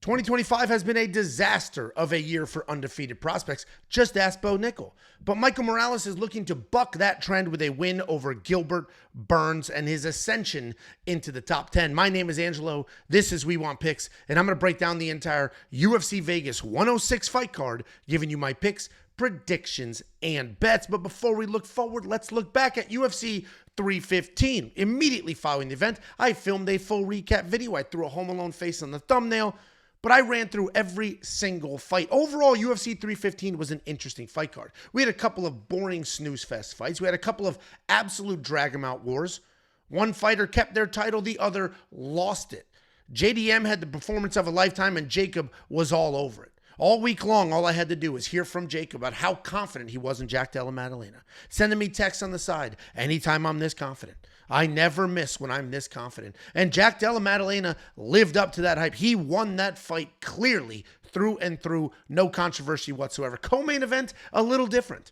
2025 has been a disaster of a year for undefeated prospects. Just ask Bo Nickel. But Michael Morales is looking to buck that trend with a win over Gilbert Burns and his ascension into the top 10. My name is Angelo. This is We Want Picks, and I'm going to break down the entire UFC Vegas 106 fight card, giving you my picks, predictions, and bets. But before we look forward, let's look back at UFC 315. Immediately following the event, I filmed a full recap video. I threw a Home Alone face on the thumbnail, but I ran through every single fight. Overall, UFC 315 was an interesting fight card. We had a couple of boring snooze fest fights. We had a couple of absolute drag-em-out wars. One fighter kept their title, the other lost it. JDM had the performance of a lifetime, and Jacob was all over it. All week long, all I had to do was hear from Jacob about how confident he was in Jack Della Maddalena, sending me texts on the side anytime I'm this confident. I never miss when I'm this confident. And Jack Della Maddalena lived up to that hype. He won that fight clearly, through and through, no controversy whatsoever. Co-main event, a little different.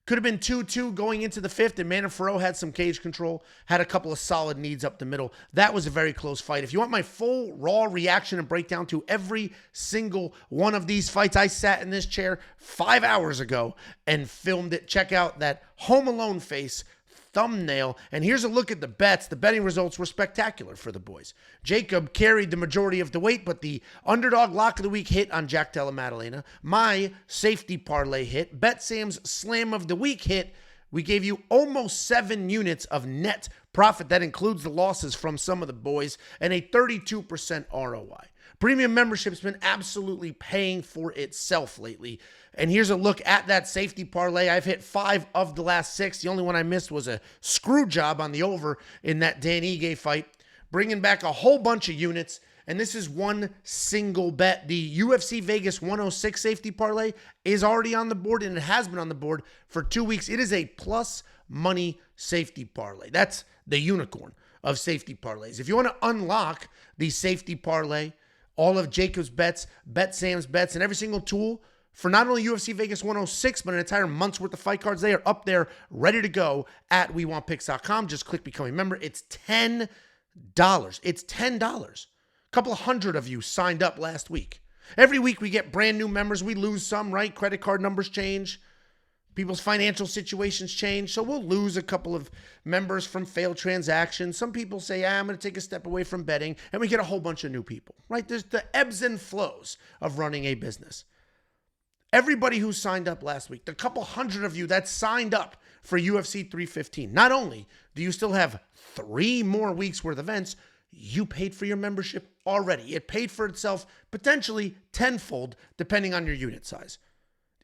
Could have been 2-2 going into the fifth, and Manafaro had some cage control, had a couple of solid knees up the middle. That was a very close fight. If you want my full, raw reaction and breakdown to every single one of these fights, I sat in this chair 5 hours ago and filmed it. Check out that Home Alone face thumbnail. And here's a look at the bets. The betting results were spectacular for the boys. Jacob carried the majority of the weight, but the underdog lock of the week hit on Jack Della Maddalena. My safety parlay hit. Bet Sam's slam of the week hit. We gave you almost 7 units of net profit. That includes the losses from some of the boys and a 32% ROI. Premium membership's been absolutely paying for itself lately. And here's a look at that safety parlay. I've hit 5 of the last 6. The only one I missed was a screw job on the over in that Dan Ige fight, bringing back a whole bunch of units. And this is one single bet. The UFC Vegas 106 safety parlay is already on the board, and it has been on the board for 2 weeks. It is a plus money safety parlay. That's the unicorn of safety parlays. If you want to unlock the safety parlay, all of Jacob's bets, Bet Sam's bets, and every single tool for not only UFC Vegas 106, but an entire month's worth of fight cards, they are up there ready to go at WeWantPicks.com. Just click Become a Member. It's $10. It's $10. A couple of hundred of you signed up last week. Every week we get brand new members. We lose some, right? Credit card numbers change. People's financial situations change. So we'll lose a couple of members from failed transactions. Some people say, I'm going to take a step away from betting. And we get a whole bunch of new people, right? There's the ebbs and flows of running a business. Everybody who signed up last week, the couple hundred of you that signed up for UFC 315, not only do you still have 3 more weeks worth of events, you paid for your membership already. It paid for itself potentially tenfold depending on your unit size.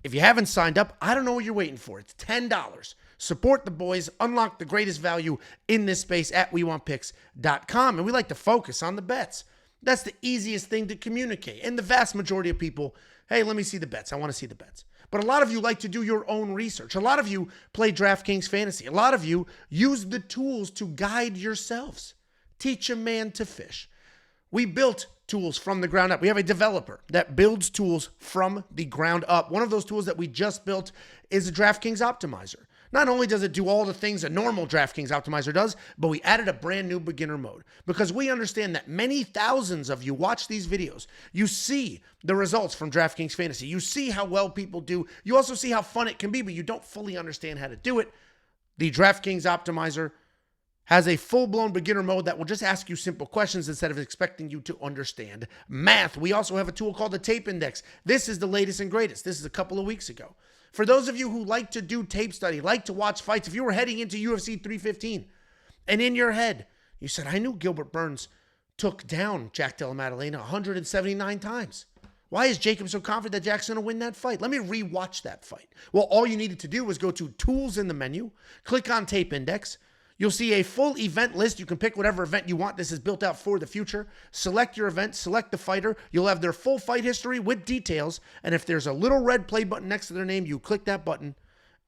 If you haven't signed up, I don't know what you're waiting for. It's $10. Support the boys. Unlock the greatest value in this space at WeWantPicks.com. And we like to focus on the bets. That's the easiest thing to communicate. And the vast majority of people, hey, let me see the bets. I want to see the bets. But a lot of you like to do your own research. A lot of you play DraftKings Fantasy. A lot of you use the tools to guide yourselves. Teach a man to fish. We built tools from the ground up. We have a developer that builds tools from the ground up. One of those tools that we just built is a DraftKings Optimizer. Not only does it do all the things a normal DraftKings Optimizer does, but we added a brand new beginner mode because we understand that many thousands of you watch these videos. You see the results from DraftKings Fantasy. You see how well people do. You also see how fun it can be, but you don't fully understand how to do it. The DraftKings Optimizer has a full-blown beginner mode that will just ask you simple questions instead of expecting you to understand math. We also have a tool called the Tape Index. This is the latest and greatest. This is a couple of weeks ago. For those of you who like to do tape study, like to watch fights, if you were heading into UFC 315 and in your head, you said, I knew Gilbert Burns took down Jack Della Maddalena 179 times. Why is Jacob so confident that Jack's going to win that fight? Let me rewatch that fight. Well, all you needed to do was go to Tools in the menu, click on Tape Index. You'll see a full event list. You can pick whatever event you want. This is built out for the future. Select your event, select the fighter. You'll have their full fight history with details. And if there's a little red play button next to their name, you click that button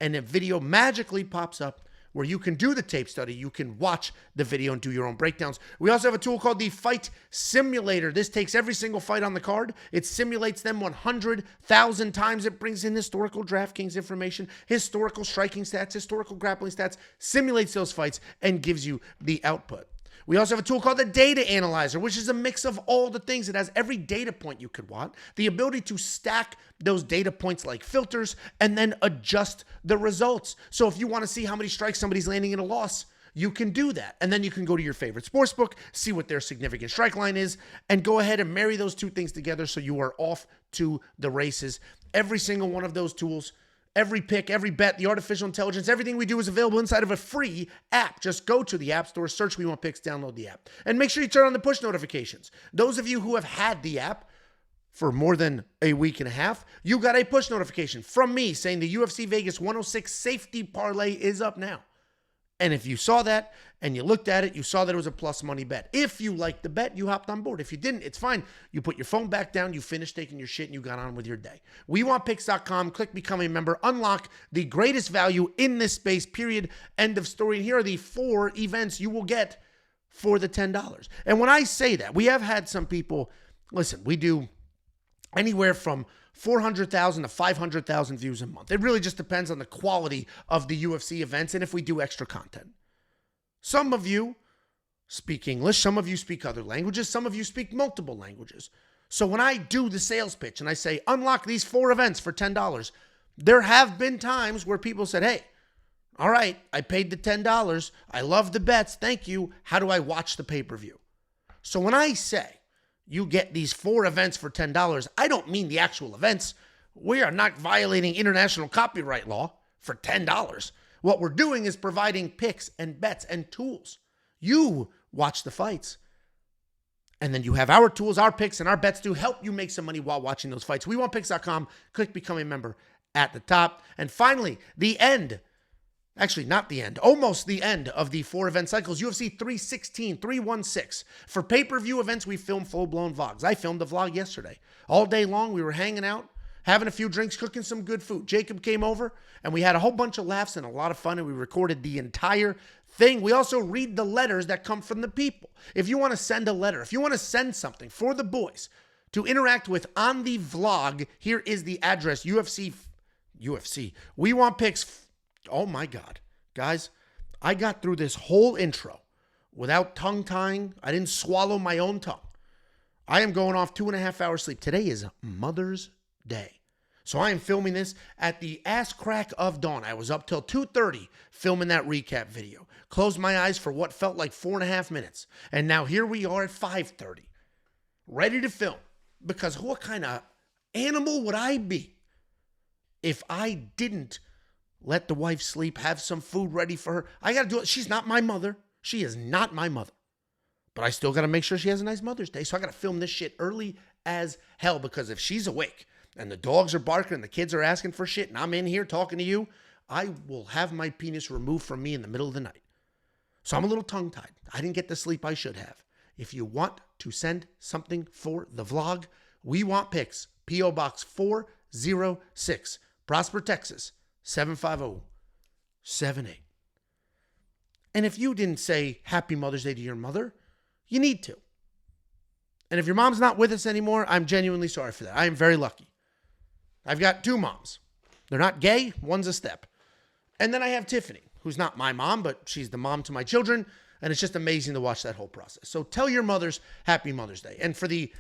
and a video magically pops up where you can do the tape study. You can watch the video and do your own breakdowns. We also have a tool called the Fight Simulator. This takes every single fight on the card. It simulates them 100,000 times. It brings in historical DraftKings information, historical striking stats, historical grappling stats, simulates those fights, and gives you the output. We also have a tool called the Data Analyzer, which is a mix of all the things. It has every data point you could want, the ability to stack those data points like filters, and then adjust the results. So if you want to see how many strikes somebody's landing in a loss, you can do that. And then you can go to your favorite sportsbook, see what their significant strike line is, and go ahead and marry those two things together so you are off to the races. Every single one of those tools, every pick, every bet, the artificial intelligence, everything we do is available inside of a free app. Just go to the App Store, search We Want Picks, download the app. And make sure you turn on the push notifications. Those of you who have had the app for more than a week and a half, you got a push notification from me saying the UFC Vegas 106 safety parlay is up now. And if you saw that and you looked at it, you saw that it was a plus money bet. If you liked the bet, you hopped on board. If you didn't, it's fine. You put your phone back down, you finished taking your shit, and you got on with your day. WeWantPicks.com, click Become a Member, unlock the greatest value in this space, period, end of story. And here are the 4 events you will get for the $10. And when I say that, we have had some people, listen, we do anywhere from 400,000 to 500,000 views a month. It really just depends on the quality of the UFC events and if we do extra content. Some of you speak English, some of you speak other languages, some of you speak multiple languages. So when I do the sales pitch and I say, unlock these 4 events for $10, there have been times where people said, hey, all right, I paid the $10. I love the bets. Thank you. How do I watch the pay-per-view? So when I say, you get these 4 events for $10, I don't mean the actual events. We are not violating international copyright law for $10. What we're doing is providing picks and bets and tools. You watch the fights. And then you have our tools, our picks, and our bets to help you make some money while watching those fights. WeWantPicks.com. Click Become a Member at the top. And finally, the end. Actually, not the end. Almost the end of the 4 event cycles. UFC 316, 316. For pay-per-view events, we film full-blown vlogs. I filmed a vlog yesterday. All day long, we were hanging out, having a few drinks, cooking some good food. Jacob came over, and we had a whole bunch of laughs and a lot of fun, and we recorded the entire thing. We also read the letters that come from the people. If you want to send a letter, if you want to send something for the boys to interact with on the vlog, here is the address, UFC. We Want Picks. Oh my God. Guys, I got through this whole intro without tongue-tying. I didn't swallow my own tongue. I am going off 2.5 hours sleep. Today is Mother's Day. So I am filming this at the ass crack of dawn. I was up till 2:30 filming that recap video. Closed my eyes for what felt like 4.5 minutes. And now here we are at 5:30, ready to film. Because what kind of animal would I be if I didn't let the wife sleep, have some food ready for her? I got to do it. She's not my mother. She is not my mother. But I still got to make sure she has a nice Mother's Day. So I got to film this shit early as hell, because if she's awake and the dogs are barking and the kids are asking for shit and I'm in here talking to you, I will have my penis removed from me in the middle of the night. So I'm a little tongue-tied. I didn't get the sleep I should have. If you want to send something for the vlog, We Want Picks, P.O. Box 406, Prosper, Texas, 75078. And if you didn't say Happy Mother's Day to your mother, you need to. And if your mom's not with us anymore, I'm genuinely sorry for that. I am very lucky. I've got 2 moms. They're not gay. One's a step. And then I have Tiffany, who's not my mom, but she's the mom to my children. And it's just amazing to watch that whole process. So tell your mothers Happy Mother's Day. And for the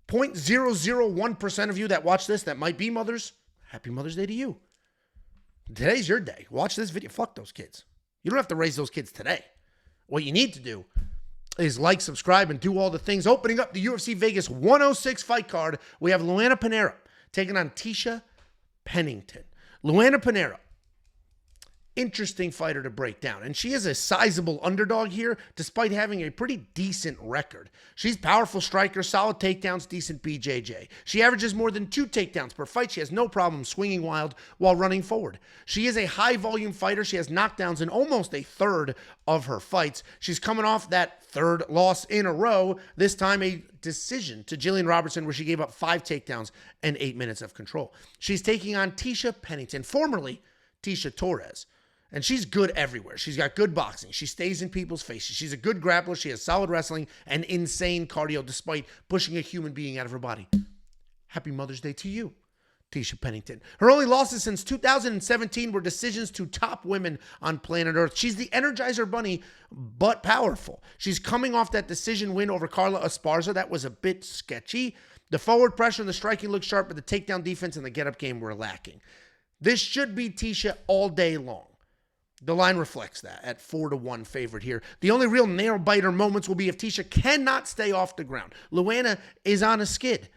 0.001% of you that watch this that might be mothers, Happy Mother's Day to you. Today's your day. Watch this video. Fuck those kids. You don't have to raise those kids today. What you need to do is like, subscribe, and do all the things. Opening up the UFC Vegas 106 fight card, we have Luana Pinheiro taking on Tecia Pennington. Luana Pinheiro, interesting fighter to break down. And she is a sizable underdog here, despite having a pretty decent record. She's powerful striker, solid takedowns, decent BJJ. She averages more than 2 takedowns per fight. She has no problem swinging wild while running forward. She is a high-volume fighter. She has knockdowns in almost a third of her fights. She's coming off that 3rd loss in a row, this time a decision to Jillian Robertson, where she gave up 5 takedowns and 8 minutes of control. She's taking on Tecia Pennington, formerly Tecia Torres. And she's good everywhere. She's got good boxing. She stays in people's faces. She's a good grappler. She has solid wrestling and insane cardio despite pushing a human being out of her body. Happy Mother's Day to you. Tecia Pennington. Her only losses since 2017 were decisions to top women on planet Earth. She's the Energizer Bunny, but powerful. She's coming off that decision win over Carla Esparza. That was a bit sketchy. The forward pressure and the striking looked sharp, but the takedown defense and the get-up game were lacking. This should be Tecia all day long. The line reflects that at 4-1 favorite here. The only real nail-biter moments will be if Tecia cannot stay off the ground. Luana is on a skid,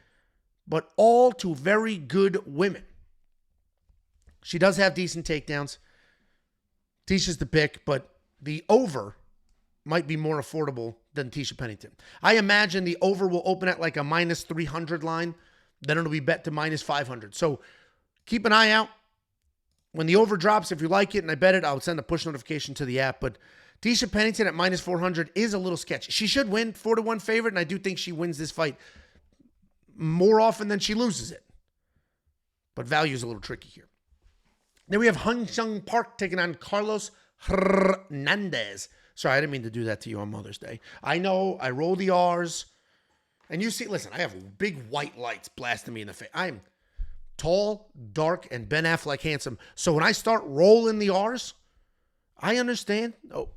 but all to very good women. She does have decent takedowns. Ticia's the pick, but the over might be more affordable than Tecia Pennington. I imagine the over will open at like a minus 300 line. Then it'll be bet to minus 500. So keep an eye out. When the over drops, if you like it and I bet it, I'll send a push notification to the app. But Tecia Pennington at minus 400 is a little sketchy. She should win, 4-1 favorite, and I do think she wins this fight more often than she loses it. But value is a little tricky here. Then we have Hyun Park taking on Carlos Hernandez. Sorry, I didn't mean to do that to you on Mother's Day. I know, I roll the R's. And you see, listen, I have big white lights blasting me in the face. I'm tall, dark, and Ben Affleck handsome. So when I start rolling the R's, I understand. Oh,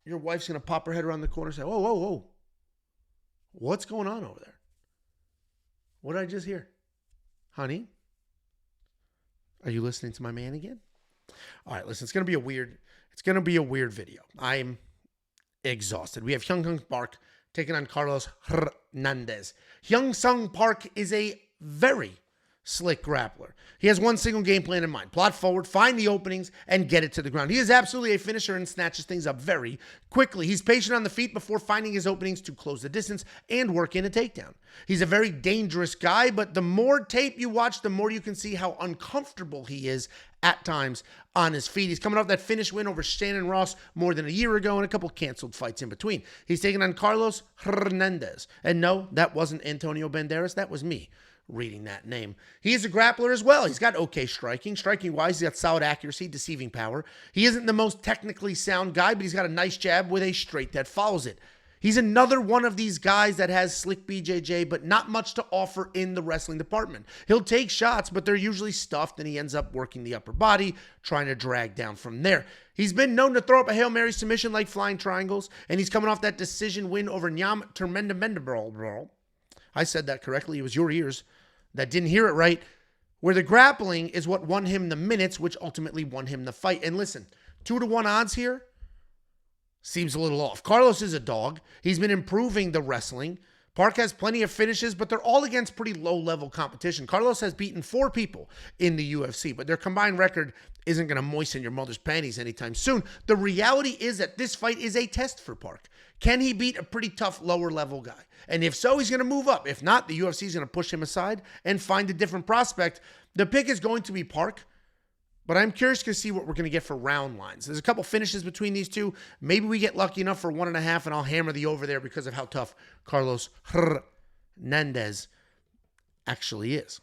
your wife's going to pop her head around the corner and say, whoa, whoa, whoa. What's going on over there? What did I just hear? Honey, are you listening to my man again? All right, listen, it's going to be a weird video. I'm exhausted. We have Hyun Park taking on Carlos Hernandez. Hyun Park is a very slick grappler. He has one single game plan in mind. Plot forward, find the openings, and get it to the ground. He is absolutely a finisher and snatches things up very quickly. He's patient on the feet before finding his openings to close the distance and work in a takedown. He's a very dangerous guy, but the more tape you watch, the more you can see how uncomfortable he is at times on his feet. He's coming off that finish win over Shannon Ross more than a year ago and a couple canceled fights in between. He's taking on Carlos Hernandez. And no, that wasn't Antonio Banderas. That was me reading that name. He is a grappler as well. He's got okay striking. Striking-wise, he's got solid accuracy, deceiving power. He isn't the most technically sound guy, but he's got a nice jab with a straight that follows it. He's another one of these guys that has slick BJJ, but not much to offer in the wrestling department. He'll take shots, but they're usually stuffed, and he ends up working the upper body, trying to drag down from there. He's been known to throw up a Hail Mary submission like flying triangles, and he's coming off that decision win over Nyam Termendamendabral. I said that correctly. It was your ears that didn't hear it right. Where the grappling is what won him the minutes, which ultimately won him the fight. And listen, 2-1 odds here seems a little off. Carlos is a dog. He's been improving the wrestling. Park has plenty of finishes, but they're all against pretty low-level competition. Carlos has beaten 4 people in the UFC, but their combined record isn't going to moisten your mother's panties anytime soon. The reality is that this fight is a test for Park. Can he beat a pretty tough lower-level guy? And if so, he's going to move up. If not, the UFC is going to push him aside and find a different prospect. The pick is going to be Park, but I'm curious to see what we're going to get for round lines. There's a couple finishes between these two. Maybe we get lucky enough for 1.5, and I'll hammer the over there because of how tough Carlos Hernandez actually is.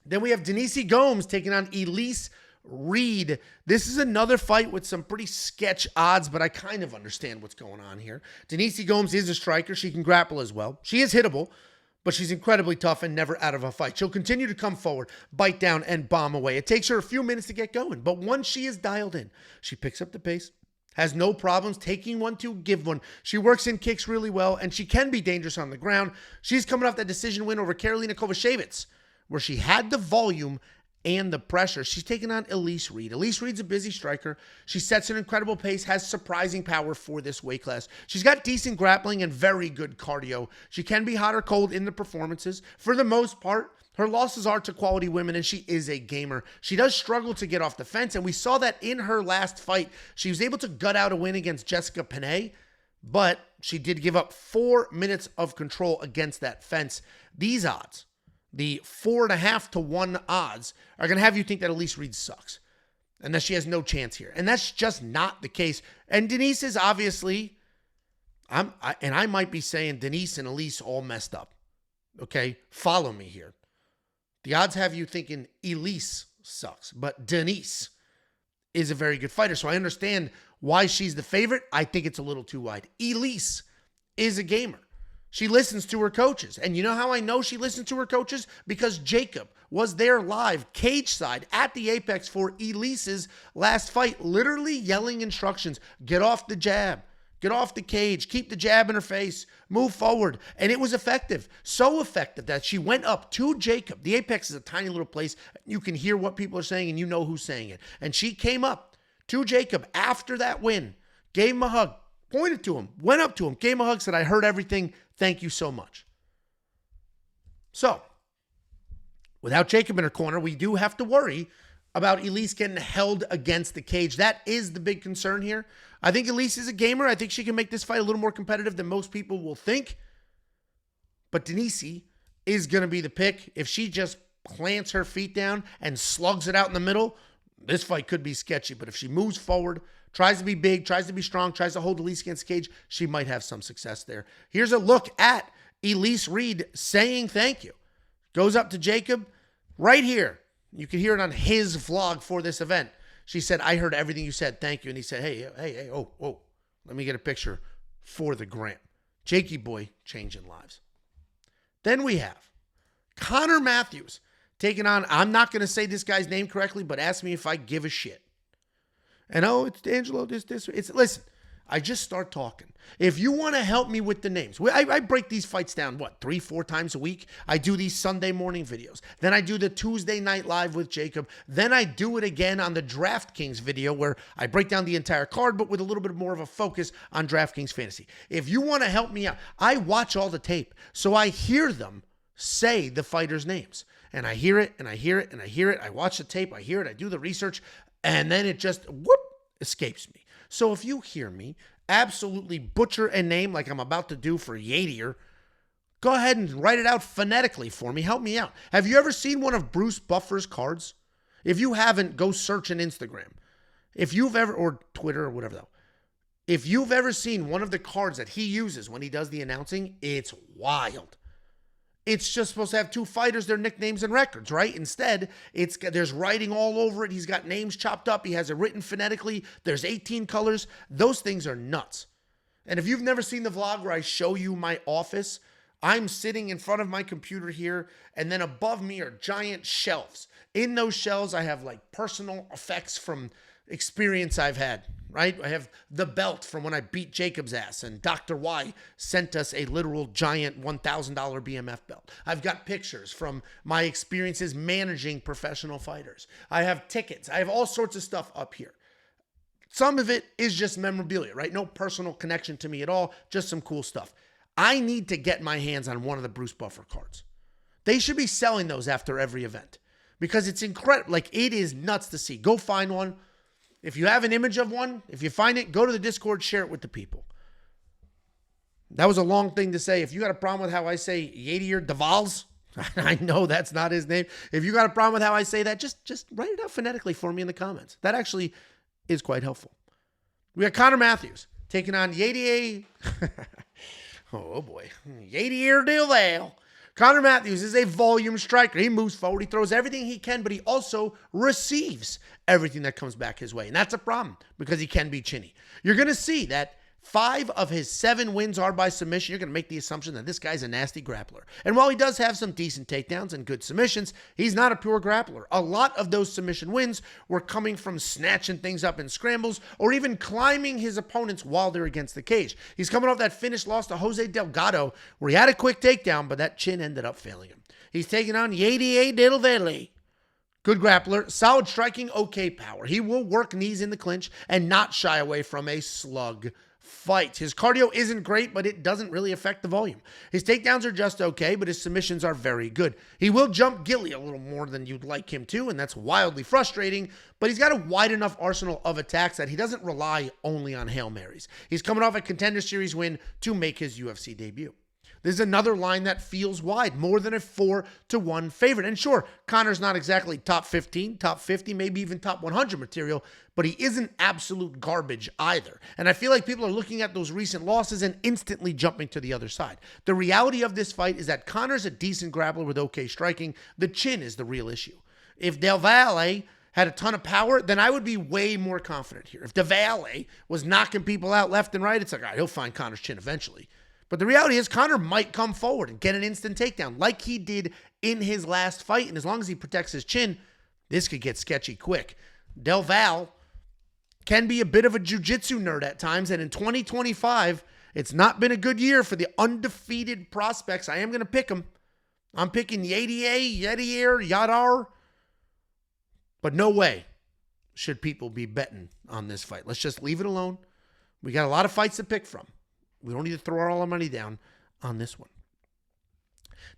Then we have Denise Gomes taking on Elise Reed. This is another fight with some pretty sketch odds, but I kind of understand what's going on here. Denise Gomes is a striker. She can grapple as well. She is hittable, but she's incredibly tough and never out of a fight. She'll continue to come forward, bite down, and bomb away. It takes her a few minutes to get going, but once she is dialed in, she picks up the pace, has no problems taking one to give one. She works in kicks really well, and she can be dangerous on the ground. She's coming off that decision win over Karolina Kowalkiewicz, where she had the volume and the pressure. She's taking on Elise Reed. Elise Reed's a busy striker. She sets an incredible pace, has surprising power for this weight class. She's got decent grappling and very good cardio. She can be hot or cold in the performances. For the most part, her losses are to quality women, and she is a gamer. She does struggle to get off the fence, and we saw that in her last fight. She was able to gut out a win against Jessica Penne, but she did give up 4 minutes of control against that fence. These odds, the 4.5-1 odds, are going to have you think that Elise Reed sucks and that she has no chance here. And that's just not the case. And Denise is obviously, I might be saying Denise and Elise all messed up. Okay, follow me here. The odds have you thinking Elise sucks, but Denise is a very good fighter. So I understand why she's the favorite. I think it's a little too wide. Elise is a gamer. She listens to her coaches. And you know how I know she listens to her coaches? Because Jacob was there live, cage side, at the Apex for Elise's last fight, literally yelling instructions. Get off the jab. Get off the cage. Keep the jab in her face. Move forward. And it was effective. So effective that she went up to Jacob. The Apex is a tiny little place. You can hear what people are saying and you know who's saying it. And she came up to Jacob after that win, gave him a hug, pointed to him, went up to him, gave him a hug, said, I heard everything. Thank you so much. So, without Jacob in her corner, we do have to worry about Elise getting held against the cage. That is the big concern here. I think Elise is a gamer. I think she can make this fight a little more competitive than most people will think. But Denise is going to be the pick. If she just plants her feet down and slugs it out in the middle, this fight could be sketchy. But if she moves forward, tries to be big, tries to be strong, tries to hold Elise against the cage, she might have some success there. Here's a look at Elise Reed saying thank you. Goes up to Jacob right here. You can hear it on his vlog for this event. She said, I heard everything you said. Thank you. And he said, hey, oh, let me get a picture for the gram. Jakey boy changing lives. Then we have Connor Matheus taking on, I'm not going to say this guy's name correctly, but ask me if I give a shit. And it's Angelo, listen, I just start talking. If you want to help me with the names, I break these fights down, 3-4 times a week? I do these Sunday morning videos. Then I do the Tuesday night live with Jacob. Then I do it again on the DraftKings video where I break down the entire card, but with a little bit more of a focus on DraftKings Fantasy. If you want to help me out, I watch all the tape. So I hear them say the fighters' names. And I hear it, and I hear it, and I hear it. I watch the tape, I hear it, I do the research, and then it just, escapes me. So if you hear me absolutely butcher a name like I'm about to do for Yadier, go ahead and write it out phonetically for me. Help me out. Have you ever seen one of Bruce Buffer's cards? If you haven't, go search on Instagram. If you've ever, or Twitter or whatever though. If you've ever seen one of the cards that he uses when he does the announcing, it's wild. It's just supposed to have two fighters, their nicknames and records, right? Instead, there's writing all over it. He's got names chopped up. He has it written phonetically. There's 18 colors. Those things are nuts. And if you've never seen the vlog where I show you my office, I'm sitting in front of my computer here, and then above me are giant shelves. In those shelves, I have like personal effects from experience I've had, right? I have the belt from when I beat Jacob's ass, and Dr. Y sent us a literal giant $1,000 BMF belt. I've got pictures from my experiences managing professional fighters. I have tickets. I have all sorts of stuff up here. Some of it is just memorabilia, right? No personal connection to me at all, just some cool stuff. I need to get my hands on one of the Bruce Buffer cards. They should be selling those after every event because it's incredible. Like, it is nuts to see. Go find one. If you have an image of one, if you find it, go to the Discord, share it with the people. That was a long thing to say. If you got a problem with how I say Yadier DelValle, I know that's not his name. If you got a problem with how I say that, just write it out phonetically for me in the comments. That actually is quite helpful. We got Connor Matheus taking on Yadier. Oh boy. Yadier DelValle. Connor Matheus is a volume striker. He moves forward. He throws everything he can, but he also receives everything that comes back his way. And that's a problem because he can be chinny. You're going to see that 5 of his 7 wins are by submission. You're going to make the assumption that this guy's a nasty grappler. And while he does have some decent takedowns and good submissions, he's not a pure grappler. A lot of those submission wins were coming from snatching things up in scrambles or even climbing his opponents while they're against the cage. He's coming off that finish loss to Jose Delgado where he had a quick takedown, but that chin ended up failing him. He's taking on Yadier DelValle. Good grappler, solid striking, okay power. He will work knees in the clinch and not shy away from a slug fight. His cardio isn't great, but it doesn't really affect the volume. His takedowns are just okay, but his submissions are very good. He will jump Gilly a little more than you'd like him to, and that's wildly frustrating, but he's got a wide enough arsenal of attacks that he doesn't rely only on Hail Marys. He's coming off a Contender Series win to make his UFC debut. This is another line that feels wide, more than a 4-1 favorite. And sure, Connor's not exactly top 15, top 50, maybe even top 100 material, but he isn't absolute garbage either. And I feel like people are looking at those recent losses and instantly jumping to the other side. The reality of this fight is that Connor's a decent grappler with okay striking. The chin is the real issue. If DelValle had a ton of power, then I would be way more confident here. If DelValle was knocking people out left and right, it's like, all right, he'll find Connor's chin eventually. But the reality is Conor might come forward and get an instant takedown like he did in his last fight. And as long as he protects his chin, this could get sketchy quick. DelValle can be a bit of a jiu-jitsu nerd at times. And in 2025, it's not been a good year for the undefeated prospects. I am going to pick them. I'm picking Yadier. But no way should people be betting on this fight. Let's just leave it alone. We got a lot of fights to pick from. We don't need to throw all our money down on this one.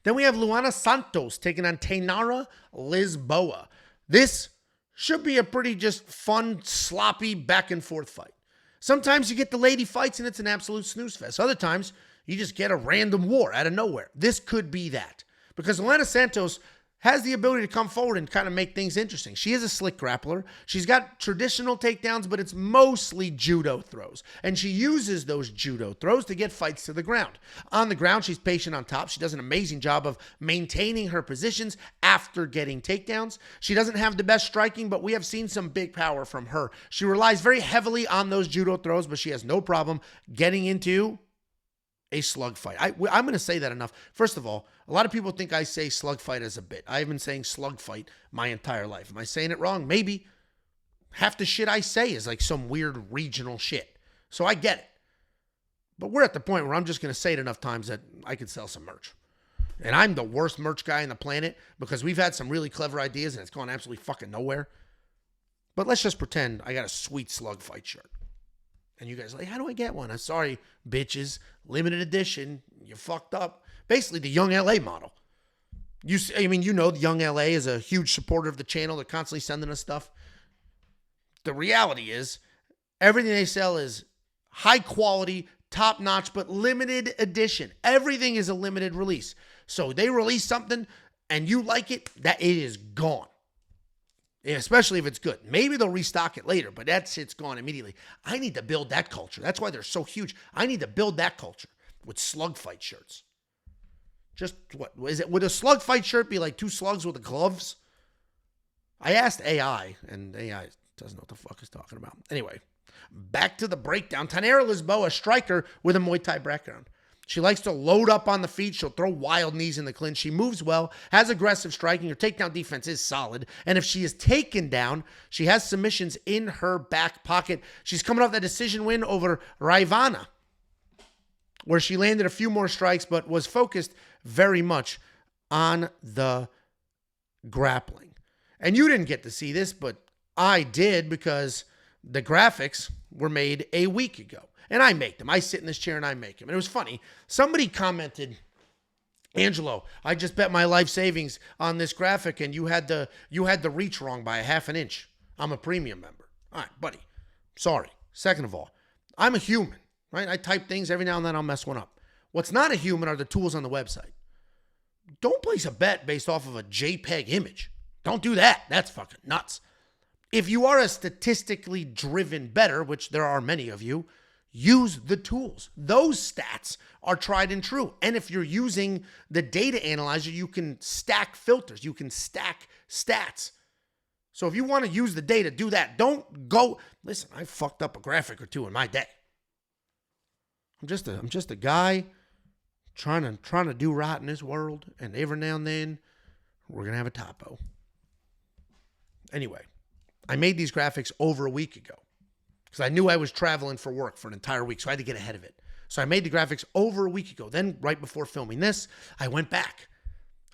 Then we have Luana Santos taking on Tainara Lisboa. This should be a pretty just fun, sloppy, back and forth fight. Sometimes you get the lady fights and it's an absolute snooze fest. Other times you just get a random war out of nowhere. This could be that. Because Luana Santos has the ability to come forward and kind of make things interesting. She is a slick grappler. She's got traditional takedowns, but it's mostly judo throws. And she uses those judo throws to get fights to the ground. On the ground, she's patient on top. She does an amazing job of maintaining her positions after getting takedowns. She doesn't have the best striking, but we have seen some big power from her. She relies very heavily on those judo throws, but she has no problem getting into a slug fight. I'm going to say that enough. First of all, a lot of people think I say slug fight as a bit. I've been saying slug fight my entire life. Am I saying it wrong? Maybe. Half the shit I say is like some weird regional shit. So I get it. But we're at the point where I'm just going to say it enough times that I could sell some merch. And I'm the worst merch guy on the planet because we've had some really clever ideas and it's gone absolutely fucking nowhere. But let's just pretend I got a sweet slug fight shirt. And you guys are like, how do I get one? I'm sorry, bitches. Limited edition. You fucked up. Basically, the Young LA model. The Young LA is a huge supporter of the channel. They're constantly sending us stuff. The reality is, everything they sell is high quality, top notch, but limited edition. Everything is a limited release. So they release something and you like it, that it is gone. Yeah, especially if it's good. Maybe they'll restock it later, but that shit's gone immediately. I need to build that culture. That's why they're so huge. I need to build that culture with slug fight shirts. Just what is it? Would a slug fight shirt be like two slugs with the gloves? I asked AI, and AI doesn't know what the fuck it's talking about. Anyway, back to the breakdown. Tainara Lisboa, striker with a Muay Thai background. She likes to load up on the feet. She'll throw wild knees in the clinch. She moves well, has aggressive striking. Her takedown defense is solid. And if she is taken down, she has submissions in her back pocket. She's coming off that decision win over Raivana, where she landed a few more strikes, but was focused very much on the grappling. And you didn't get to see this, but I did because the graphics were made a week ago. And I make them. I sit in this chair and I make them. And it was funny. Somebody commented, Angelo, I just bet my life savings on this graphic and you had the reach wrong by a half an inch. I'm a premium member. All right, buddy. Sorry. Second of all, I'm a human, right? I type things every now and then. I'll mess one up. What's not a human are the tools on the website. Don't place a bet based off of a JPEG image. Don't do that. That's fucking nuts. If you are a statistically driven bettor, which there are many of you, use the tools. Those stats are tried and true. And if you're using the data analyzer, you can stack filters. You can stack stats. So if you want to use the data, do that. Don't go, listen, I fucked up a graphic or two in my day. I'm just a guy trying to do right in this world. And every now and then, we're going to have a typo. Anyway, I made these graphics over a week ago, because I knew I was traveling for work for an entire week, so I had to get ahead of it. So I made the graphics over a week ago. Then right before filming this, I went back.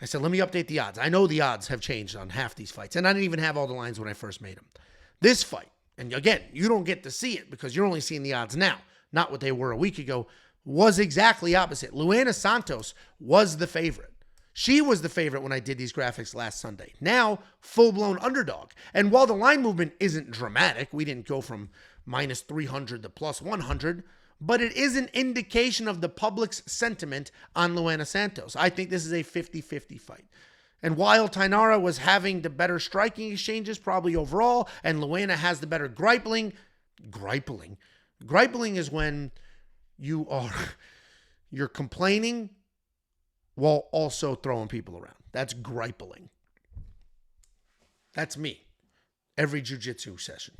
I said, let me update the odds. I know the odds have changed on half these fights, and I didn't even have all the lines when I first made them. This fight, and again, you don't get to see it because you're only seeing the odds now, not what they were a week ago, was exactly opposite. Luana Santos was the favorite. She was the favorite when I did these graphics last Sunday. Now, full-blown underdog. And while the line movement isn't dramatic, we didn't go from minus 300 to plus 100, but it is an indication of the public's sentiment on Luana Santos. I think this is a 50-50 fight. And while Tainara was having the better striking exchanges probably overall, and Luana has the better gripling is when you're complaining while also throwing people around. That's gripling. That's me. Every jiu-jitsu session.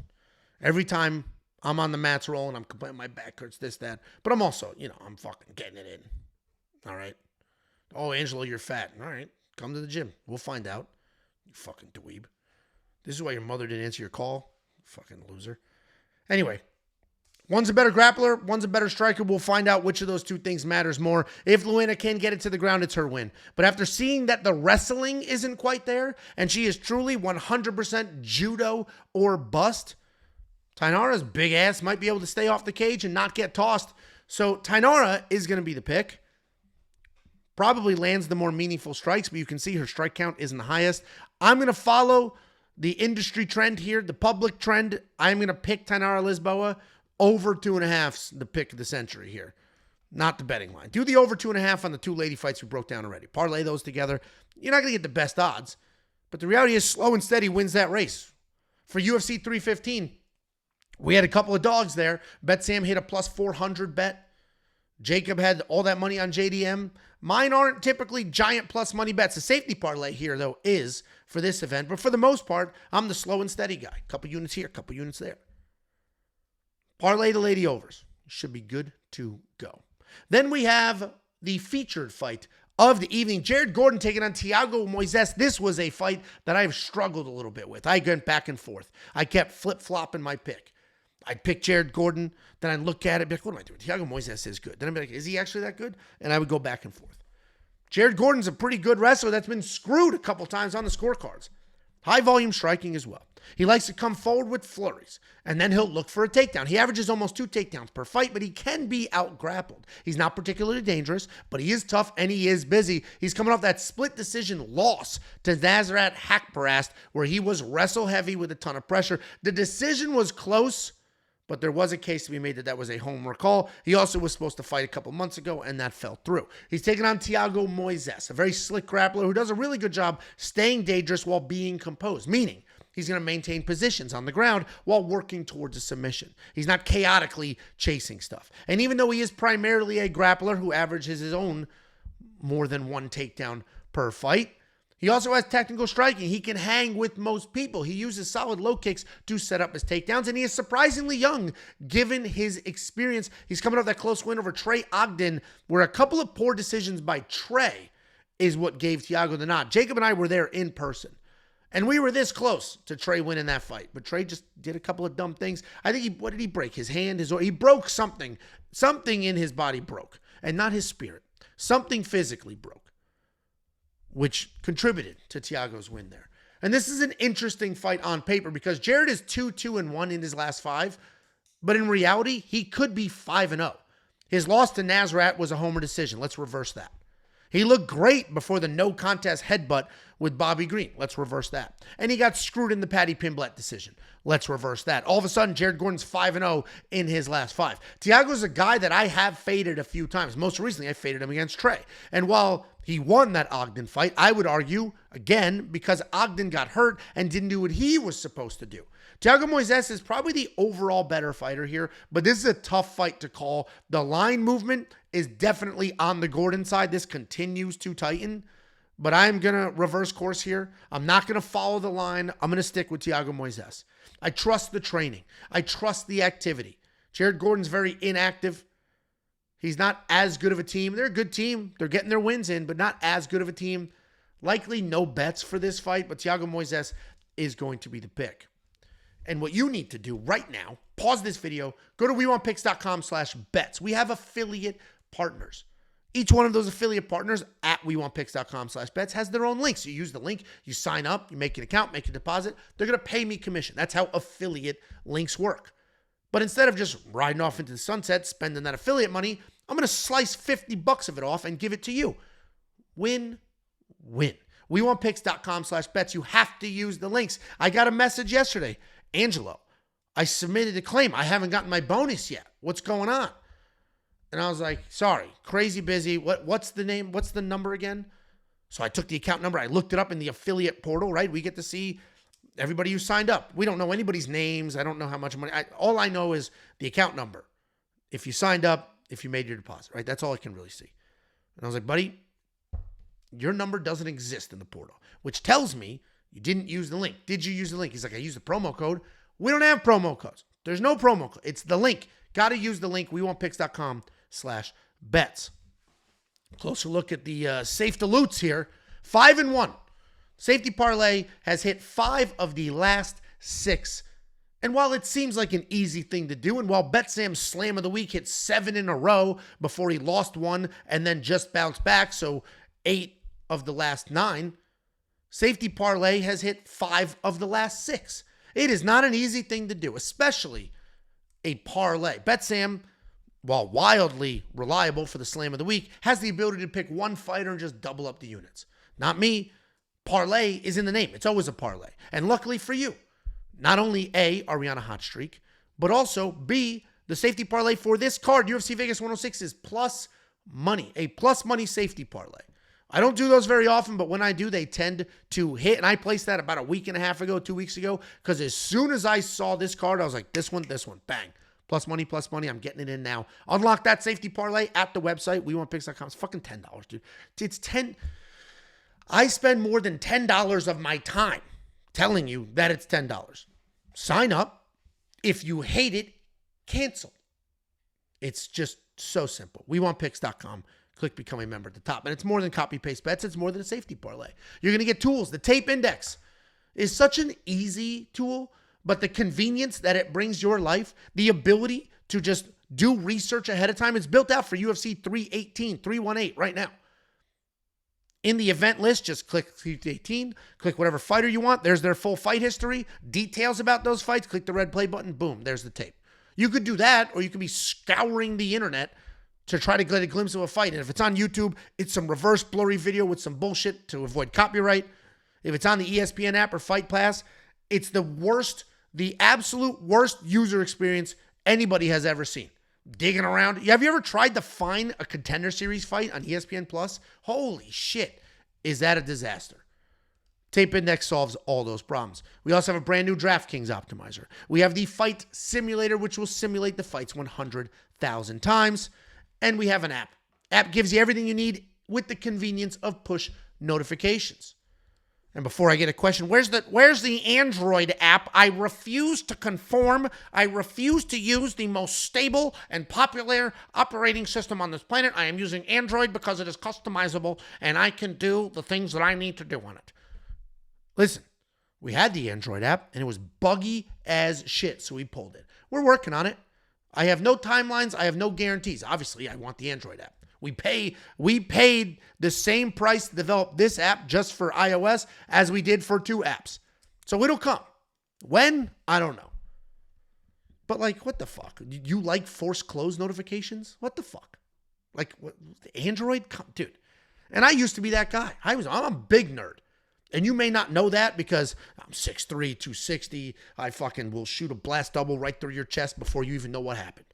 Every time I'm on the mats rolling. I'm complaining my back hurts, this, that. But I'm also, I'm fucking getting it in. All right. Oh, Angelo, you're fat. All right. Come to the gym. We'll find out. You fucking dweeb. This is why your mother didn't answer your call. Fucking loser. Anyway. One's a better grappler, one's a better striker. We'll find out which of those two things matters more. If Luana can get it to the ground, it's her win. But after seeing that the wrestling isn't quite there, and she is truly 100% judo or bust, Tainara's big ass might be able to stay off the cage and not get tossed. So Tainara is going to be the pick. Probably lands the more meaningful strikes, but you can see her strike count isn't the highest. I'm going to follow the industry trend here, the public trend. I'm going to pick Tainara Lisboa. Over 2.5's the pick of the century here. Not the betting line. Do the over 2.5 on the two lady fights we broke down already. Parlay those together. You're not going to get the best odds. But the reality is slow and steady wins that race. For UFC 315, we had a couple of dogs there. Bet Sam hit a plus 400 bet. Jacob had all that money on JDM. Mine aren't typically giant plus money bets. The safety parlay here, though, is for this event. But for the most part, I'm the slow and steady guy. Couple units here, couple units there. Parlay the lady overs. Should be good to go. Then we have the featured fight of the evening. Jared Gordon taking on Thiago Moises. This was a fight that I've struggled a little bit with. I went back and forth. I kept flip-flopping my pick. I'd pick Jared Gordon. Then I'd look at it and be like, what am I doing? Thiago Moises is good. Then I'd be like, is he actually that good? And I would go back and forth. Jared Gordon's a pretty good wrestler that's been screwed a couple times on the scorecards. High volume striking as well. He likes to come forward with flurries, and then he'll look for a takedown. He averages almost 2 takedowns per fight, but he can be out-grappled. He's not particularly dangerous, but he is tough, and he is busy. He's coming off that split decision loss to Nasrat Haqparast, where he was wrestle-heavy with a ton of pressure. The decision was close, but there was a case to be made that was a home recall. He also was supposed to fight a couple months ago, and that fell through. He's taking on Thiago Moises, a very slick grappler who does a really good job staying dangerous while being composed, meaning he's going to maintain positions on the ground while working towards a submission. He's not chaotically chasing stuff. And even though he is primarily a grappler who averages his own more than 1 takedown per fight, he also has technical striking. He can hang with most people. He uses solid low kicks to set up his takedowns, and he is surprisingly young given his experience. He's coming off that close win over Trey Ogden, where a couple of poor decisions by Trey is what gave Thiago the nod. Jacob and I were there in person, and we were this close to Trey winning that fight, but Trey just did a couple of dumb things. I think what did he break? His hand, he broke something. Something in his body broke, and not his spirit. Something physically broke, which contributed to Thiago's win there. And this is an interesting fight on paper because Jared is 2-2-1 in his last 5, but in reality, he could be 5-0. His loss to Nasrat was a homer decision. Let's reverse that. He looked great before the no contest headbutt with Bobby Green. Let's reverse that. And he got screwed in the Paddy Pimblett decision. Let's reverse that. All of a sudden, Jared Gordon's 5-0 in his last 5. Thiago's a guy that I have faded a few times. Most recently, I faded him against Trey. And while he won that Ogden fight, I would argue, again, because Ogden got hurt and didn't do what he was supposed to do. Thiago Moises is probably the overall better fighter here, but this is a tough fight to call. The line movement is definitely on the Gordon side. This continues to tighten, but I'm going to reverse course here. I'm not going to follow the line. I'm going to stick with Thiago Moises. I trust the training. I trust the activity. Jared Gordon's very inactive. He's not as good of a team. They're a good team. They're getting their wins in, but not as good of a team. Likely no bets for this fight, but Thiago Moises is going to be the pick. And what you need to do right now, pause this video, go to WeWantPicks.com/bets. We have affiliate partners. Each one of those affiliate partners at WeWantPicks.com/bets has their own links. You use the link, you sign up, you make an account, make a deposit. They're going to pay me commission. That's how affiliate links work. But instead of just riding off into the sunset, spending that affiliate money, I'm going to slice $50 of it off and give it to you. Win, win. WeWantPicks.com/bets. You have to use the links. I got a message yesterday. Angelo, I submitted a claim. I haven't gotten my bonus yet. What's going on? And I was like, sorry, crazy busy. What's the name? What's the number again? So I took the account number. I looked it up in the affiliate portal, right? We get to see everybody who signed up. We don't know anybody's names. I don't know how much money. All I know is the account number. If you signed up, if you made your deposit, right? That's all I can really see. And I was like, buddy, your number doesn't exist in the portal, which tells me you didn't use the link. Did you use the link? He's like, I used the promo code. We don't have promo codes. There's no promo code. It's the link. Got to use the link, wewantpicks.com/bets. Closer look at the safe dilutes here. 5-1. Safety parlay has hit 5 of the last 6. And while it seems like an easy thing to do, and while BetSam's Slam of the Week hit 7 in a row before he lost one and then just bounced back, so 8 of the last 9, Safety Parlay has hit 5 of the last 6. It is not an easy thing to do, especially a parlay. BetSam, while wildly reliable for the Slam of the Week, has the ability to pick one fighter and just double up the units. Not me. Parlay is in the name. It's always a parlay. And luckily for you, not only A, are we on a hot streak, but also B, the safety parlay for this card, UFC Vegas 106, is plus money, a plus money safety parlay. I don't do those very often, but when I do, they tend to hit. And I placed that about a week and a half ago, 2 weeks ago, because as soon as I saw this card, I was like, this one, bang. Plus money, I'm getting it in now. Unlock that safety parlay at the website, wewantpicks.com. It's fucking $10, dude. It's 10. I spend more than $10 of my time telling you that it's $10. Sign up. If you hate it, cancel. It's just so simple. WeWantPicks.com. Click Become a Member at the top. And it's more than copy-paste bets. It's more than a safety parlay. You're going to get tools. The tape index is such an easy tool, but the convenience that it brings your life, the ability to just do research ahead of time, it's built out for UFC 318 right now. In the event list, just click 318, click whatever fighter you want. There's their full fight history, details about those fights. Click the red play button. Boom, there's the tape. You could do that, or you could be scouring the internet to try to get a glimpse of a fight. And if it's on YouTube, it's some reverse blurry video with some bullshit to avoid copyright. If it's on the ESPN app or Fight Pass, it's the worst, the absolute worst user experience anybody has ever seen. Digging around. Have you ever tried to find a Contender Series fight on ESPN Plus? Holy shit. Is that a disaster? Tape Index solves all those problems. We also have a brand new DraftKings optimizer. We have the Fight Simulator, which will simulate the fights 100,000 times. And we have an app. App gives you everything you need with the convenience of push notifications. And before I get a question, where's the Android app? I refuse to conform. I refuse to use the most stable and popular operating system on this planet. I am using Android because it is customizable and I can do the things that I need to do on it. Listen, we had the Android app and it was buggy as shit, so we pulled it. We're working on it. I have no timelines. I have no guarantees. Obviously, I want the Android app. We paid the same price to develop this app just for iOS as we did for 2 apps. So it'll come. When? I don't know. But like, what the fuck? You like force close notifications? What the fuck? Like, what, Android? Dude. And I used to be that guy. I'm a big nerd. And you may not know that because I'm 6'3", 260. I fucking will shoot a blast double right through your chest before you even know what happened.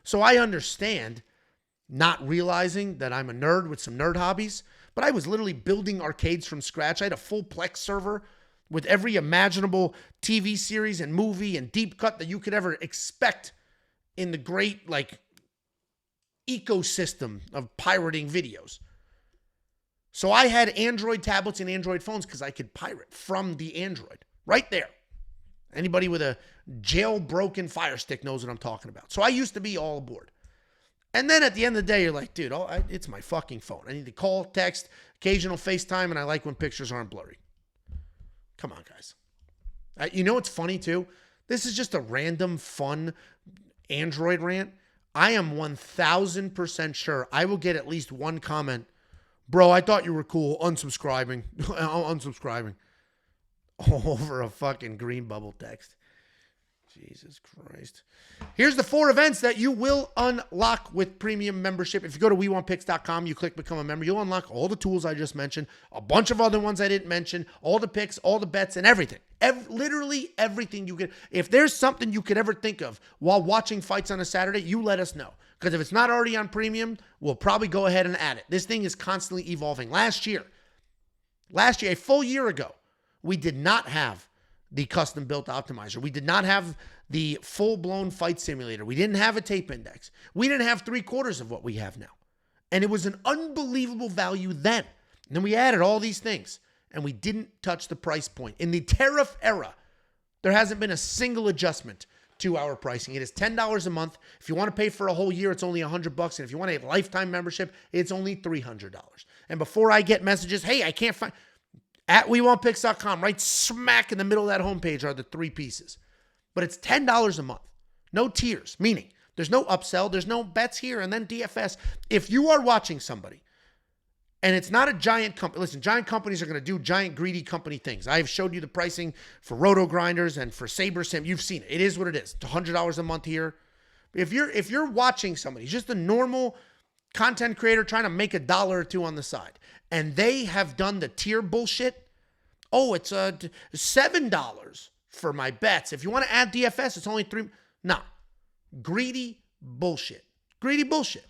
So I understand not realizing that I'm a nerd with some nerd hobbies, but I was literally building arcades from scratch. I had a full Plex server with every imaginable TV series and movie and deep cut that you could ever expect in the great, like, ecosystem of pirating videos. So I had Android tablets and Android phones because I could pirate from the Android right there. Anybody with a jailbroken Fire Stick knows what I'm talking about. So I used to be all aboard. And then at the end of the day, you're like, dude, it's my fucking phone. I need to call, text, occasional FaceTime, and I like when pictures aren't blurry. Come on, guys. You know what's funny, too? This is just a random, fun Android rant. I am 1,000% sure I will get at least one comment. Bro, I thought you were cool. Unsubscribing. Unsubscribing. Over a fucking green bubble text. Jesus Christ. Here's the 4 events that you will unlock with premium membership. If you go to WeWantPicks.com, you click Become a Member, you'll unlock all the tools I just mentioned, a bunch of other ones I didn't mention, all the picks, all the bets, and everything. Literally everything you could. If there's something you could ever think of while watching fights on a Saturday, you let us know. Because if it's not already on premium, we'll probably go ahead and add it. This thing is constantly evolving. Last year, a full year ago, we did not have the custom-built optimizer. We did not have the full-blown fight simulator. We didn't have a tape index. We didn't have 3/4 of what we have now. And it was an unbelievable value then. And then we added all these things, and we didn't touch the price point. In the tariff era, there hasn't been a single adjustment 2-hour pricing. It is $10 a month. If you want to pay for a whole year, it's only $100. And if you want a lifetime membership, it's only $300. And before I get messages, hey, I can't find, at WeWantPicks.com, right smack in the middle of that homepage are the 3 pieces. But it's $10 a month. No tiers, meaning there's no upsell, there's no bets here and then DFS. If you are watching somebody and it's not a giant company, listen, giant companies are going to do giant greedy company things. I have showed you the pricing for Roto Grinders and for SaberSim. You've seen it. It is what it is. It's $100 a month here. If you're watching somebody, just a normal content creator trying to make $1 or $2 on the side, and they have done the tier bullshit, oh, it's $7 for my bets. If you want to add DFS, it's only $3. No. Greedy bullshit. Greedy bullshit.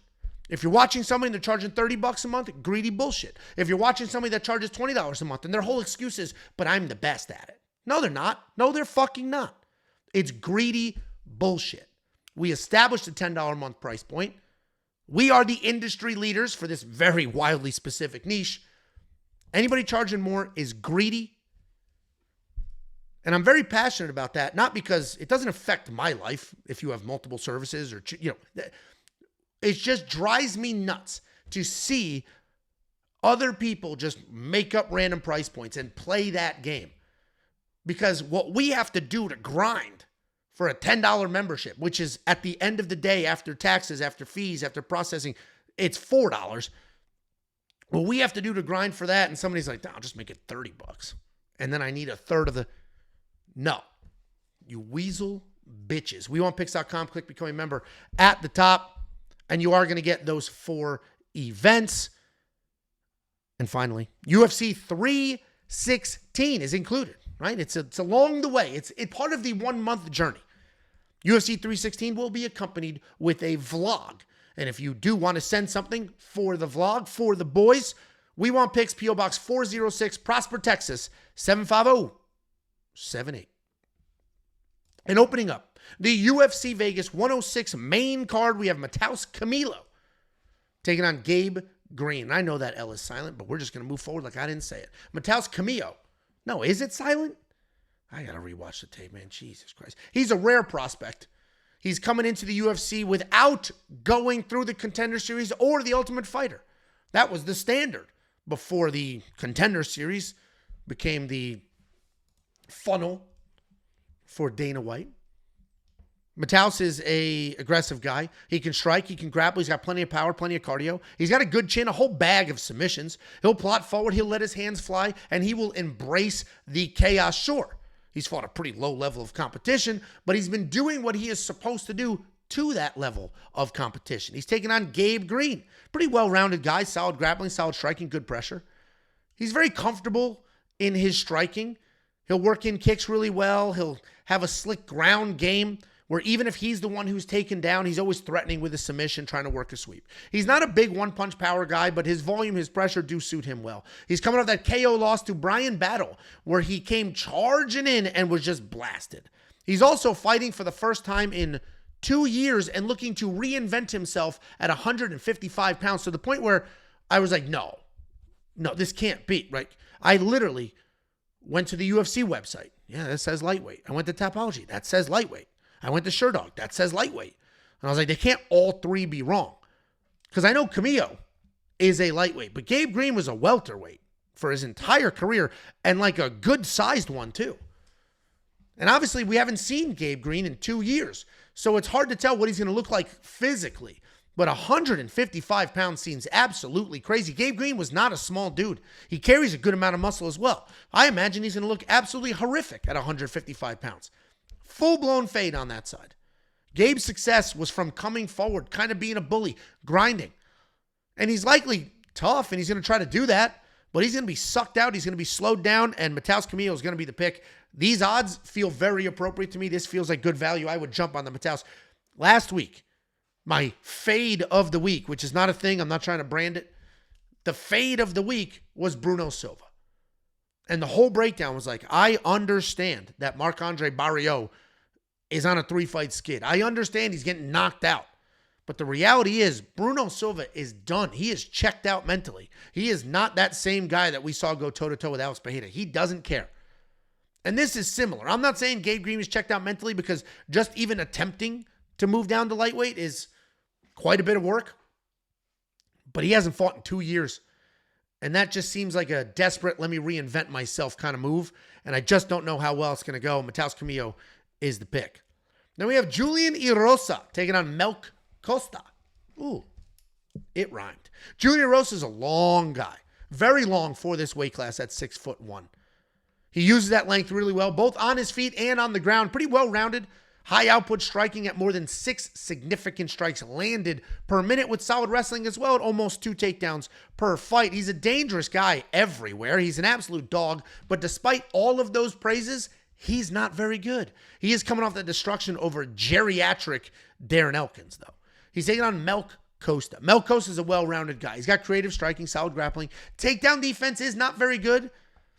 If you're watching somebody and they're charging $30 a month, greedy bullshit. If you're watching somebody that charges $20 a month and their whole excuse is, but I'm the best at it. No, they're not. No, they're fucking not. It's greedy bullshit. We established a $10 a month price point. We are the industry leaders for this very wildly specific niche. Anybody charging more is greedy. And I'm very passionate about that, not because it doesn't affect my life if you have multiple services or, it just drives me nuts to see other people just make up random price points and play that game. Because what we have to do to grind for a $10 membership, which is at the end of the day, after taxes, after fees, after processing, it's $4. What we have to do to grind for that, and somebody's like, I'll just make it $30. And then I need a third of the... No. You weasel bitches. WeWantPicks.com, click become a member at the top, and you are going to get those 4 events. And finally, UFC 316 is included, right? It's along the way. It's part of the 1-month journey. UFC 316 will be accompanied with a vlog. And if you do want to send something for the vlog, for the boys, We Want Picks, P.O. Box 406, Prosper, Texas, 75078. And opening up the UFC Vegas 106 main card, we have Matheus Camilo taking on Gabe Green. I know that L is silent, but we're just going to move forward like I didn't say it. Matheus Camilo. No, is it silent? I got to rewatch the tape, man. Jesus Christ. He's a rare prospect. He's coming into the UFC without going through the Contender Series or the Ultimate Fighter. That was the standard before the Contender Series became the funnel for Dana White. Matheus is a aggressive guy. He can strike, he can grapple, he's got plenty of power, plenty of cardio. He's got a good chin, a whole bag of submissions. He'll plot forward, he'll let his hands fly, and he will embrace the chaos. Sure, he's fought a pretty low level of competition, but he's been doing what he is supposed to do to that level of competition. He's taking on Gabe Green. Pretty well-rounded guy, solid grappling, solid striking, good pressure. He's very comfortable in his striking. He'll work in kicks really well. He'll have a slick ground game where even if he's the one who's taken down, he's always threatening with a submission, trying to work a sweep. He's not a big one-punch power guy, but his volume, his pressure do suit him well. He's coming off that KO loss to Brian Battle, where he came charging in and was just blasted. He's also fighting for the first time in 2 years and looking to reinvent himself at 155 pounds to the point where I was like, no, this can't be, right? I literally went to the UFC website. Yeah, that says lightweight. I went to Tapology. That says lightweight. I went to SureDog. That says lightweight. And I was like, they can't all 3 be wrong. Because I know Camilo is a lightweight, but Gabe Green was a welterweight for his entire career and like a good-sized one too. And obviously, we haven't seen Gabe Green in 2 years. So it's hard to tell what he's going to look like physically. But 155 pounds seems absolutely crazy. Gabe Green was not a small dude. He carries a good amount of muscle as well. I imagine he's going to look absolutely horrific at 155 pounds. Full-blown fade on that side. Gabe's success was from coming forward, kind of being a bully, grinding. And he's likely tough, and he's going to try to do that, but he's going to be sucked out. He's going to be slowed down, and Matheus Camilo is going to be the pick. These odds feel very appropriate to me. This feels like good value. I would jump on the Matheus. Last week, my fade of the week, which is not a thing. I'm not trying to brand it. The fade of the week was Bruno Silva. And the whole breakdown was like, I understand that Marc-Andre Barriault is on a 3-fight skid. I understand he's getting knocked out. But the reality is Bruno Silva is done. He is checked out mentally. He is not that same guy that we saw go toe-to-toe with Alex Pereira. He doesn't care. And this is similar. I'm not saying Gabe Green is checked out mentally, because just even attempting to move down to lightweight is quite a bit of work. But he hasn't fought in 2 years. And that just seems like a desperate, let me reinvent myself kind of move. And I just don't know how well it's going to go. Matheus Camilo is the pick. Then we have Julian Erosa taking on Costa. Ooh, it rhymed. Julian Erosa is a long guy. Very long for this weight class at 6'1". He uses that length really well, both on his feet and on the ground. Pretty well-rounded. High output striking at more than 6 significant strikes landed per minute, with solid wrestling as well at almost 2 takedowns per fight. He's a dangerous guy everywhere. He's an absolute dog, but despite all of those praises, he's not very good. He is coming off the destruction over geriatric Darren Elkins, though. He's taking on Costa. Costa is a well-rounded guy. He's got creative striking, solid grappling. Takedown defense is not very good.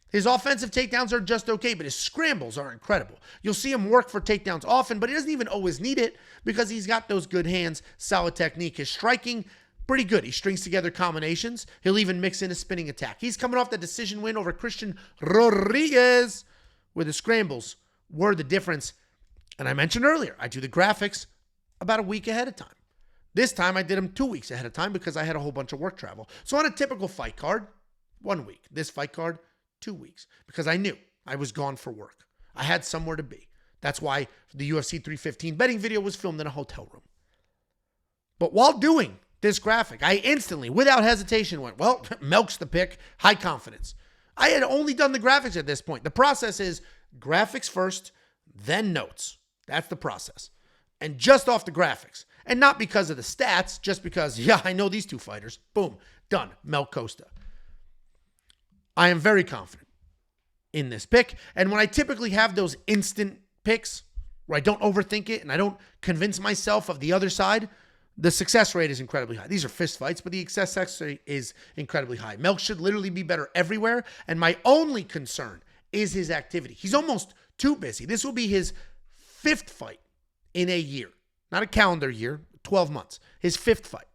His offensive takedowns are just okay, but his scrambles are incredible. You'll see him work for takedowns often, but he doesn't even always need it because he's got those good hands, solid technique. His striking, pretty good. He strings together combinations. He'll even mix in a spinning attack. He's coming off the decision win over Christian Rodriguez, where the scrambles were the difference. And I mentioned earlier, I do the graphics about a week ahead of time. This time I did them 2 weeks ahead of time because I had a whole bunch of work travel. So on a typical fight card, 1 week. This fight card, 2 weeks, because I knew I was gone for work. I had somewhere to be. That's why the UFC 315 betting video was filmed in a hotel room. But while doing this graphic, I instantly, without hesitation, went, well, Melk's the pick, high confidence. I had only done the graphics at this point. The process is graphics first, then notes. That's the process. And just off the graphics, and not because of the stats, just because, yeah, I know these two fighters. Boom, done, Costa. I am very confident in this pick. And when I typically have those instant picks where I don't overthink it and I don't convince myself of the other side, the success rate is incredibly high. These are fist fights, but the success rate is incredibly high. Melk should literally be better everywhere. And my only concern is his activity. He's almost too busy. This will be his 5th fight in a year. Not a calendar year, 12 months. His 5th fight.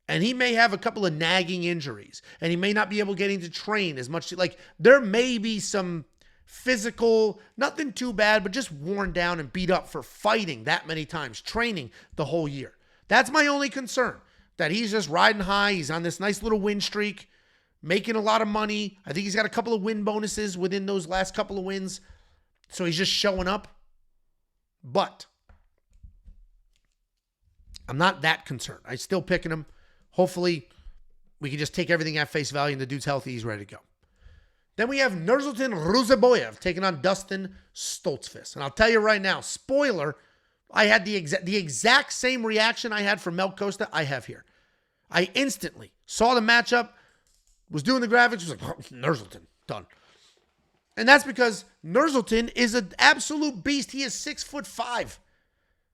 And he may have a couple of nagging injuries. And he may not be able getting to train as much. Like, there may be some physical, nothing too bad, but just worn down and beat up for fighting that many times, training the whole year. That's my only concern. That he's just riding high. He's on this nice little win streak, making a lot of money. I think he's got a couple of win bonuses within those last couple of wins. So he's just showing up. But I'm not that concerned. I'm still picking him. Hopefully, we can just take everything at face value and the dude's healthy. He's ready to go. Then we have Nursulton Ruziboev taking on Dustin Stoltzfus. And I'll tell you right now, spoiler, I had the exact same reaction I had for Costa I have here. I instantly saw the matchup, was doing the graphics, was like, oh, Nursulton, done. And that's because Nursulton is an absolute beast. He is 6'5".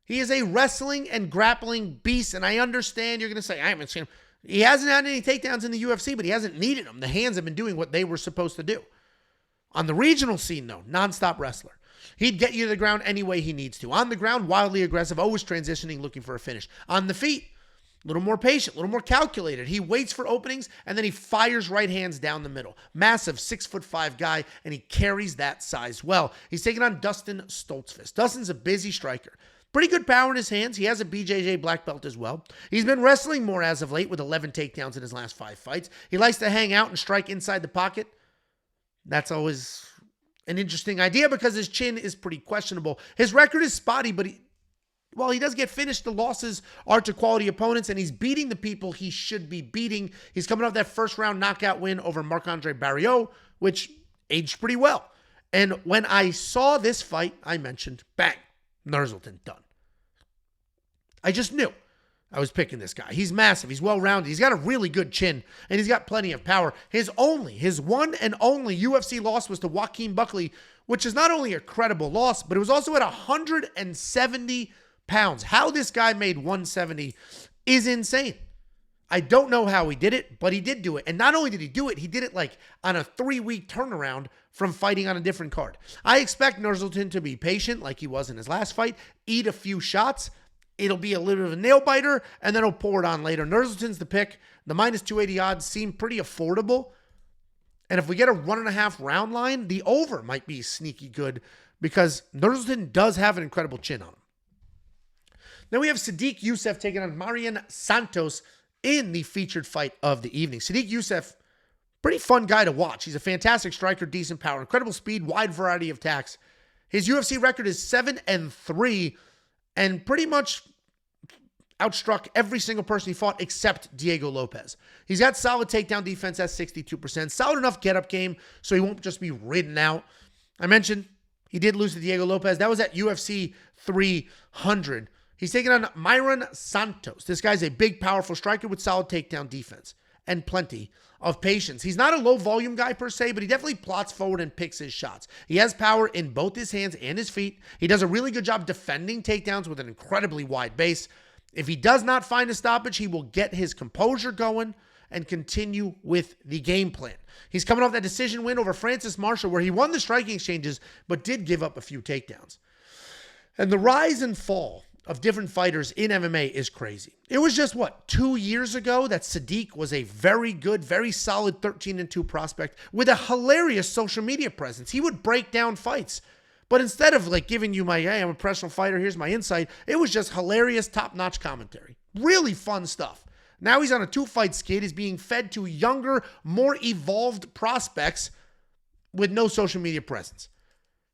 He is a wrestling and grappling beast, and I understand you're going to say, I haven't seen him. He hasn't had any takedowns in the UFC, but he hasn't needed them. The hands have been doing what they were supposed to do. On the regional scene, though, nonstop wrestler. He'd get you to the ground any way he needs to. On the ground, wildly aggressive, always transitioning, looking for a finish. On the feet, a little more patient, a little more calculated. He waits for openings, and then he fires right hands down the middle. Massive 6'5" guy, and he carries that size well. He's taking on Dustin Stoltzfus. Dustin's a busy striker. Pretty good power in his hands. He has a BJJ black belt as well. He's been wrestling more as of late with 11 takedowns in his last 5 fights. He likes to hang out and strike inside the pocket. That's always an interesting idea because his chin is pretty questionable. His record is spotty, but while he does get finished, the losses are to quality opponents, and he's beating the people he should be beating. He's coming off that first-round knockout win over Marc-Andre Barriault, which aged pretty well. And when I saw this fight, I mentioned, bang, Nursulton, done. I just knew I was picking this guy. He's massive. He's well-rounded. He's got a really good chin, and he's got plenty of power. His one and only UFC loss was to Joaquin Buckley, which is not only a credible loss, but it was also at 170 pounds. How this guy made 170 is insane. I don't know how he did it, but he did do it. And not only did he do it, he did it like on a 3-week turnaround from fighting on a different card. I expect Nursulton to be patient like he was in his last fight, eat a few shots. It'll be a little bit of a nail biter, and then he'll pour it on later. Nursulton's the pick. The minus 280 odds seem pretty affordable. And if we get a 1.5 round line, the over might be sneaky good because Nursulton does have an incredible chin on him. Then we have Sodiq Yusuff taking on Marian Santos in the featured fight of the evening. Sodiq Yusuff, pretty fun guy to watch. He's a fantastic striker, decent power, incredible speed, wide variety of attacks. His UFC record is 7-3 and pretty much outstruck every single person he fought except Diego Lopez. He's got solid takedown defense at 62%, solid enough get-up game so he won't just be ridden out. I mentioned he did lose to Diego Lopez. That was at UFC 300. He's taking on Myron Santos. This guy's a big, powerful striker with solid takedown defense and plenty of patience. He's not a low-volume guy per se, but he definitely plots forward and picks his shots. He has power in both his hands and his feet. He does a really good job defending takedowns with an incredibly wide base. If he does not find a stoppage, he will get his composure going and continue with the game plan. He's coming off that decision win over Francis Marshall where he won the striking exchanges but did give up a few takedowns. And the rise and fall of different fighters in MMA is crazy. It was just, 2 years ago that Sodiq was a very good, very solid 13-2 prospect with a hilarious social media presence. He would break down fights. But instead of giving you my, hey, I'm a professional fighter, here's my insight, it was just hilarious, top-notch commentary. Really fun stuff. Now he's on a 2-fight skid. He's being fed to younger, more evolved prospects with no social media presence.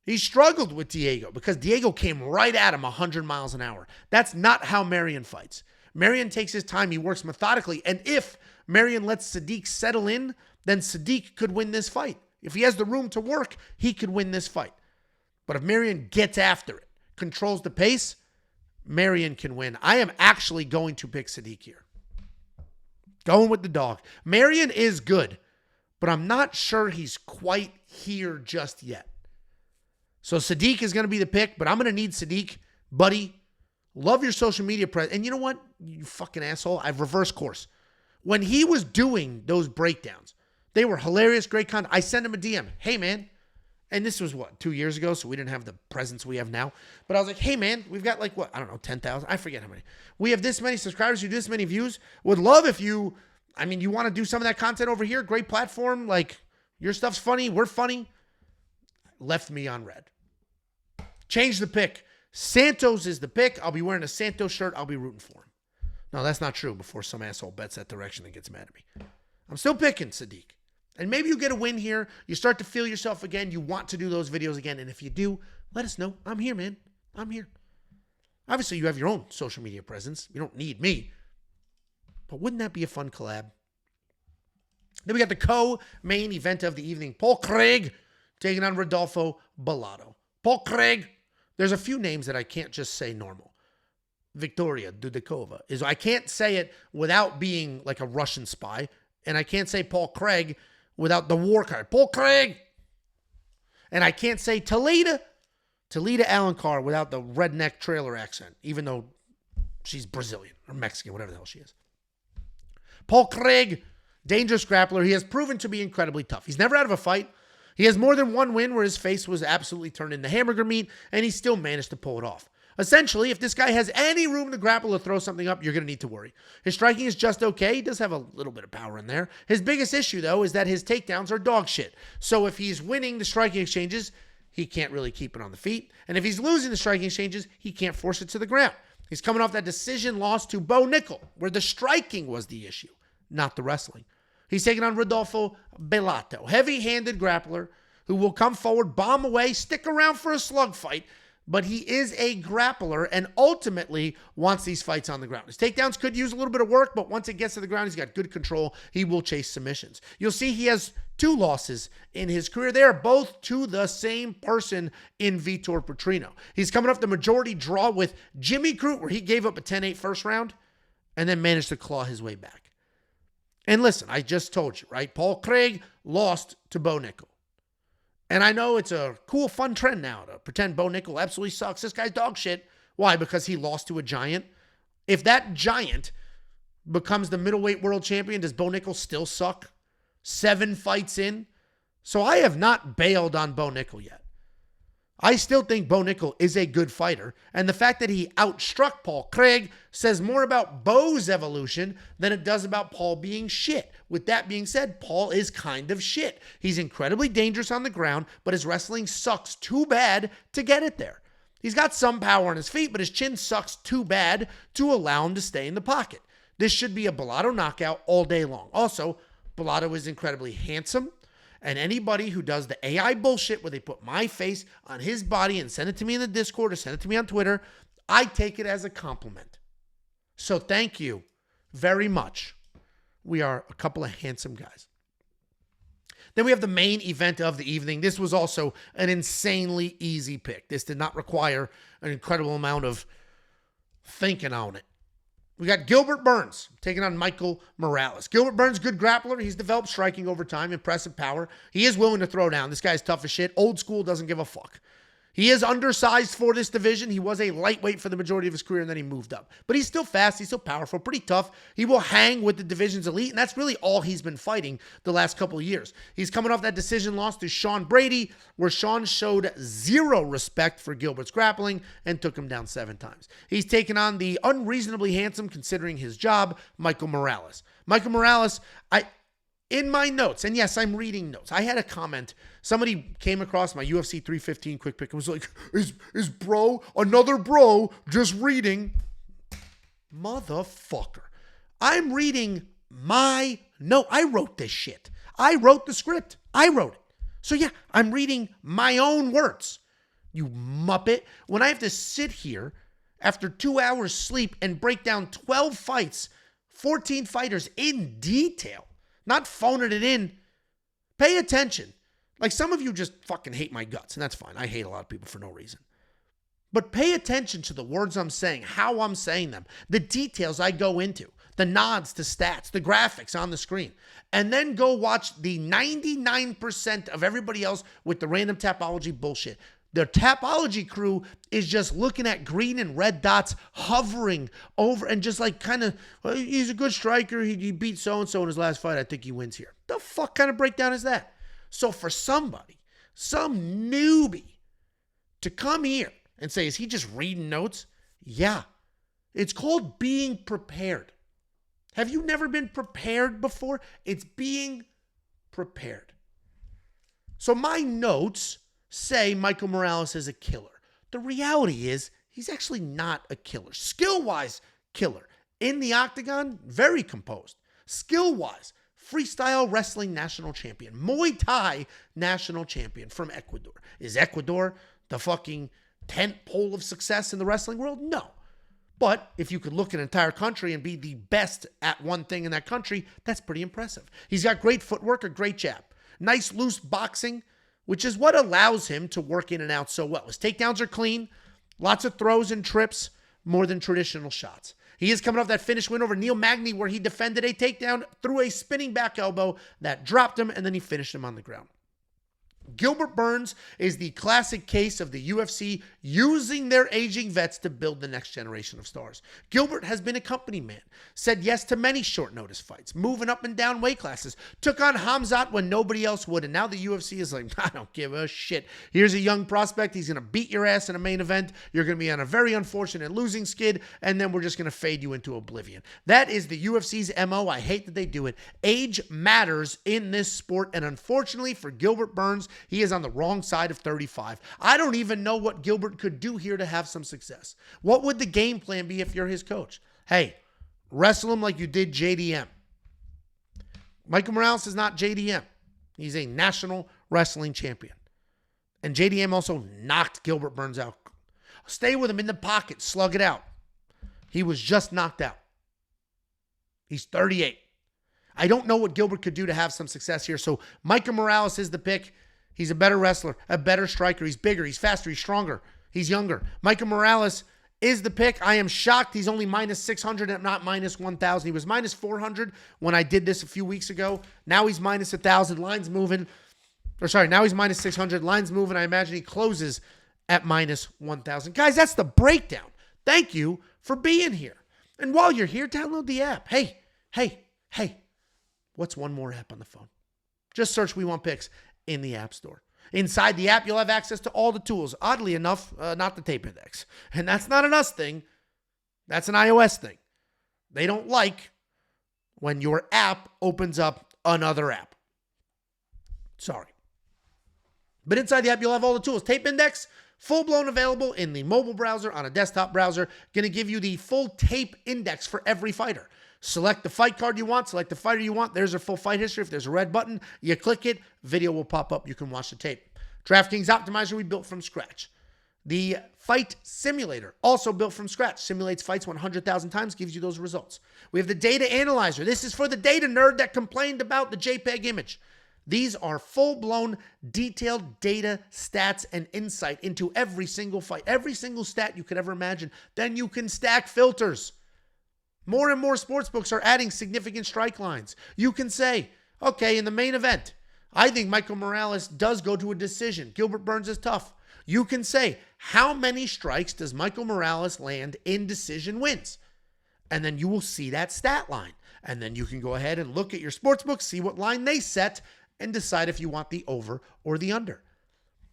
He struggled with Diego because Diego came right at him 100 miles an hour. That's not how Marion fights. Marion takes his time. He works methodically. And if Marion lets Sodiq settle in, then Sodiq could win this fight. If he has the room to work, he could win this fight. But if Marion gets after it, controls the pace, Marion can win. I am actually going to pick Sodiq here. Going with the dog. Marion is good, but I'm not sure he's quite here just yet. So Sodiq is going to be the pick, but I'm going to need Sodiq. Buddy, love your social media presence. And you know what, you fucking asshole? I've reversed course. When he was doing those breakdowns, they were hilarious, great content. I sent him a DM. Hey, man. And this was 2 years ago, so we didn't have the presence we have now. But I was like, hey, man, we've got 10,000? I forget how many. We have this many subscribers, you do this many views. Would love if you want to do some of that content over here. Great platform. Your stuff's funny. We're funny. Left me on red. Change the pick. Santos is the pick. I'll be wearing a Santos shirt. I'll be rooting for him. No, that's not true before some asshole bets that direction and gets mad at me. I'm still picking Sodiq. And maybe you get a win here. You start to feel yourself again. You want to do those videos again. And if you do, let us know. I'm here, man. I'm here. Obviously, you have your own social media presence. You don't need me. But wouldn't that be a fun collab? Then we got the co-main event of the evening. Paul Craig taking on Rodolfo Bellato. Paul Craig. There's a few names that I can't just say normal. Victoria Dudikova. I can't say it without being like a Russian spy. And I can't say Paul Craig without the war card. Paul Craig. And I can't say Talita Alencar without the redneck trailer accent, even though she's Brazilian or Mexican, whatever the hell she is. Paul Craig, dangerous grappler. He has proven to be incredibly tough. He's never out of a fight. He has more than one win where his face was absolutely turned into hamburger meat, and he still managed to pull it off. Essentially, if this guy has any room to grapple or throw something up, you're going to need to worry. His striking is just okay. He does have a little bit of power in there. His biggest issue, though, is that his takedowns are dog shit. So if he's winning the striking exchanges, he can't really keep it on the feet. And if he's losing the striking exchanges, he can't force it to the ground. He's coming off that decision loss to Bo Nickel, where the striking was the issue, not the wrestling. He's taking on Rodolfo Bellato, heavy-handed grappler who will come forward, bomb away, stick around for a slug fight, but he is a grappler and ultimately wants these fights on the ground. His takedowns could use a little bit of work, but once it gets to the ground, he's got good control. He will chase submissions. You'll see he has 2 losses in his career. They are both to the same person in Vitor Petrino. He's coming off the majority draw with Jimmy Crute, where he gave up a 10-8 first round and then managed to claw his way back. And listen, I just told you, right? Paul Craig lost to Bo Nickel. And I know it's a cool, fun trend now to pretend Bo Nickel absolutely sucks. This guy's dog shit. Why? Because he lost to a giant. If that giant becomes the middleweight world champion, does Bo Nickel still suck? 7 fights in? So I have not bailed on Bo Nickel yet. I still think Bo Nickel is a good fighter, and the fact that he outstruck Paul Craig says more about Bo's evolution than it does about Paul being shit. With that being said, Paul is kind of shit. He's incredibly dangerous on the ground, but his wrestling sucks too bad to get it there. He's got some power on his feet, but his chin sucks too bad to allow him to stay in the pocket. This should be a Bellato knockout all day long. Also, Bellato is incredibly handsome. And anybody who does the AI bullshit where they put my face on his body and send it to me in the Discord or send it to me on Twitter, I take it as a compliment. So thank you very much. We are a couple of handsome guys. Then we have the main event of the evening. This was also an insanely easy pick. This did not require an incredible amount of thinking on it. We got Gilbert Burns taking on Michael Morales. Gilbert Burns, good grappler. He's developed striking over time, impressive power. He is willing to throw down. This guy's tough as shit. Old school, doesn't give a fuck. He is undersized for this division. He was a lightweight for the majority of his career, and then he moved up. But he's still fast. He's still powerful, pretty tough. He will hang with the division's elite, and that's really all he's been fighting the last couple of years. He's coming off that decision loss to Sean Brady, where Sean showed zero respect for Gilbert's grappling and took him down 7 times. He's taken on the unreasonably handsome, considering his job, Michael Morales. Michael Morales, in my notes, and yes, I'm reading notes. I had a comment. Somebody came across my UFC 315 quick pick and was like, is bro, another bro, just reading? Motherfucker. I'm reading my note. I wrote this shit. I wrote the script. I wrote it. So yeah, I'm reading my own words. You muppet. When I have to sit here after 2 hours sleep and break down 12 fights, 14 fighters in detail, not phoning it in. Pay attention. Like, some of you just fucking hate my guts, and that's fine. I hate a lot of people for no reason. But pay attention to the words I'm saying, how I'm saying them, the details I go into, the nods to stats, the graphics on the screen, and then go watch the 99% of everybody else with the random Tapology bullshit. The Tapology crew is just looking at green and red dots hovering over and just like kind of, well, he's a good striker. He beat so-and-so in his last fight. I think he wins here. The fuck kind of breakdown is that? So for somebody, some newbie, to come here and say, is he just reading notes? Yeah. It's called being prepared. Have you never been prepared before? It's being prepared. So my notes say Michael Morales is a killer. The reality is he's actually not a killer. Skill-wise, killer. In the octagon, very composed. Skill-wise, freestyle wrestling national champion. Muay Thai national champion from Ecuador. Is Ecuador the fucking tent pole of success in the wrestling world? No. But if you could look at an entire country and be the best at one thing in that country, that's pretty impressive. He's got great footwork, a great jab. Nice loose boxing, which is what allows him to work in and out so well. His takedowns are clean, lots of throws and trips, more than traditional shots. He is coming off that finish win over Neil Magny, where he defended a takedown through a spinning back elbow that dropped him, and then he finished him on the ground. Gilbert Burns is the classic case of the UFC using their aging vets to build the next generation of stars. Gilbert has been a company man, said yes to many short notice fights, moving up and down weight classes, took on Hamzat when nobody else would, and now the UFC is like, I don't give a shit. Here's a young prospect. He's going to beat your ass in a main event. You're going to be on a very unfortunate losing skid, and then we're just going to fade you into oblivion. That is the UFC's MO. I hate that they do it. Age matters in this sport, and unfortunately for Gilbert Burns, he is on the wrong side of 35. I don't even know what Gilbert could do here to have some success. What would the game plan be if you're his coach? Hey, wrestle him like you did JDM. Michael Morales is not JDM. He's a national wrestling champion. And JDM also knocked Gilbert Burns out. Stay with him in the pocket, slug it out. He was just knocked out. He's 38. I don't know what Gilbert could do to have some success here. So Michael Morales is the pick. He's a better wrestler, a better striker. He's bigger, he's faster, he's stronger, he's younger. Michael Morales is the pick. I am shocked he's only minus 600 and not minus 1,000. He was minus 400 when I did this a few weeks ago. Now he's minus 1,000. Line's moving. Now he's minus 600. Line's moving. I imagine he closes at minus 1,000. Guys, that's the breakdown. Thank you for being here. And while you're here, download the app. Hey, what's one more app on the phone? Just search We Want Picks in the App Store. Inside the app, you'll have access to all the tools. Oddly enough, not the tape index. And that's not an us thing. That's an iOS thing. They don't like when your app opens up another app. Sorry. But inside the app, you'll have all the tools. Tape index, full-blown available in the mobile browser, on a desktop browser. Going to give you the full tape index for every fighter. Select the fight card you want. Select the fighter you want. There's their full fight history. If there's a red button, you click it. Video will pop up. You can watch the tape. DraftKings Optimizer, we built from scratch. The Fight Simulator, also built from scratch. Simulates fights 100,000 times, gives you those results. We have the Data Analyzer. This is for the data nerd that complained about the JPEG image. These are full-blown, detailed data, stats, and insight into every single fight. Every single stat you could ever imagine. Then you can stack filters. More and more sportsbooks are adding significant strike lines. You can say, okay, in the main event, I think Michael Morales does go to a decision. Gilbert Burns is tough. You can say, how many strikes does Michael Morales land in decision wins? And then you will see that stat line. And then you can go ahead and look at your sportsbook, see what line they set, and decide if you want the over or the under.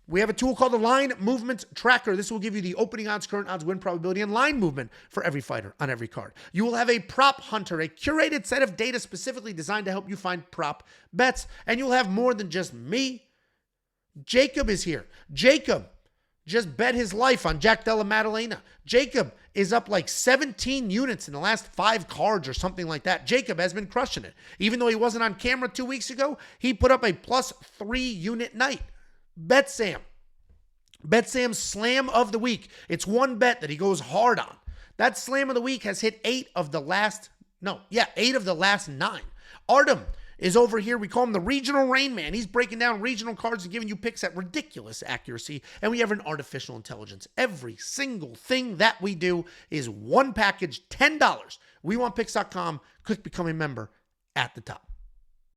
We have a tool called the Line Movement Tracker. This will give you the opening odds, current odds, win probability, and line movement for every fighter on every card. You will have a Prop Hunter, a curated set of data specifically designed to help you find prop bets. And you'll have more than just me. Jacob is here. Jacob just bet his life on Jack Della Maddalena. Jacob is up like 17 units in the last 5 cards or something like that. Jacob has been crushing it. Even though he wasn't on camera 2 weeks ago, he put up a +3 unit night. Bet Sam. Bet Sam's slam of the week. It's one bet that he goes hard on. That slam of the week has hit 8 of the last 9. Artem is over here. We call him the Regional Rain Man. He's breaking down regional cards and giving you picks at ridiculous accuracy. And we have an artificial intelligence. Every single thing that we do is one package, $10. WeWantPicks.com. Click become a member at the top.